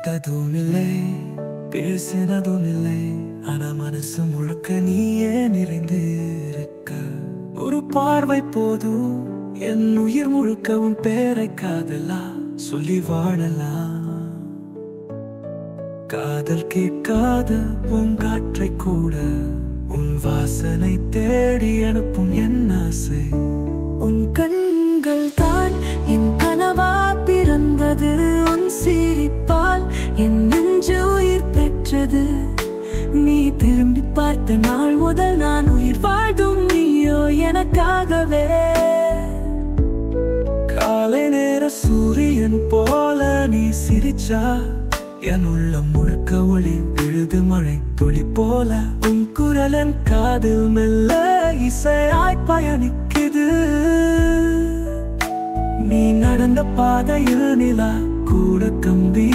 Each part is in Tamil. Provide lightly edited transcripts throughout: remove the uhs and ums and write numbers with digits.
தொட்டதும் இல்லை, பேசினதும் இல்லை, ஆனா மனசு முழுக்க நீயே நிறைந்து இருக்க. ஒரு பார்வை போதும் என் உயிர் முழுக்க உன் பேரை காதலா சொல்லி வாழலாம். காதல் கேட்காத பூங்காற்றை கூட உன் வாசனை தேடி அனுப்பும் என் ஆசை. உன் கண்கள் தான் என் கனவா பிறந்தது, உன் சிரிப்பால் என் நெஞ்சு உயிர் பெற்றது. நீ திரும்பி பார்த்த நாள் முதல் நான் உயிர் வாழ்ந்தும் நீயோ எனக்காகவே. காலை நேர சூரியன் போல நீ சிரிச்சா என் உள்ளம் முழுக்க ஒளி விழுது மழை துளி போல. உன் குரலன் காதில் மெல்ல இசையாய் பயணிக்குது. நீ நடந்த பாதையில் நிலா கூட கம்பி,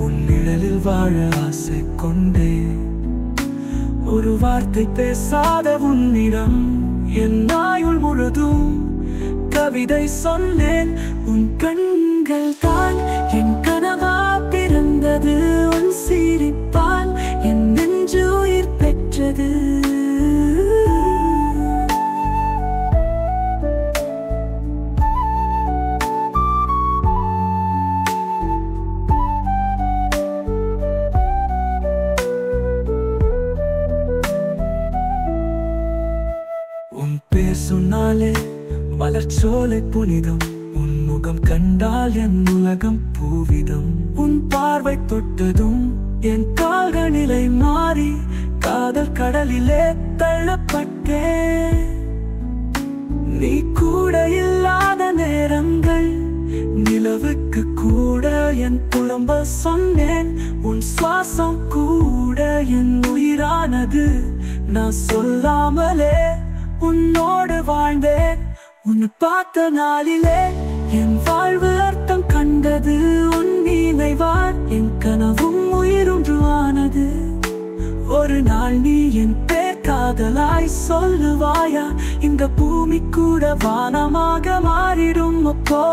உன் நிழலில் வாழ ஆசை கொண்டே. ஒரு வார்த்தை பேசாத உன்னிடம் என் ஆயுள் முழுதும் கவிதை சொன்னேன். உன் கண்கள் தான் என் கனவா பிறந்தது, உன் சிரிப்பால் என் நெஞ்சு உயிர் பெற்றது. உன் பேர் சொன்னாலே மலர்ச்சோலை புனிதம், உன் முகம் கண்டால் என் உலகம் பூவிதம். உன் பார்வை தொட்டதும் என் கால்கள் நிலை மாறி காதல் கடலிலே தள்ளப்பட்டேன். நீ கூட இல்லாத நேரங்கள் நிலவுக்கு கூட என் புலம்ப சொன்னேன். உன் சுவாசம் கூட என் உயிரானது, நான் சொல்லாமலே உன்னோடு வாழ்ந்தேன். உன்னை பார்த்த நாளிலே என் வாழ்வு அர்த்தம் கண்டது. உன் நினைவால் என் கனவும் உயிருன்றுவானது. ஒரு நாள் நீ என் பேர் காதலாய் சொல்லுவாயா, இந்த பூமி கூட வானமாக மாறிடும் அப்போ.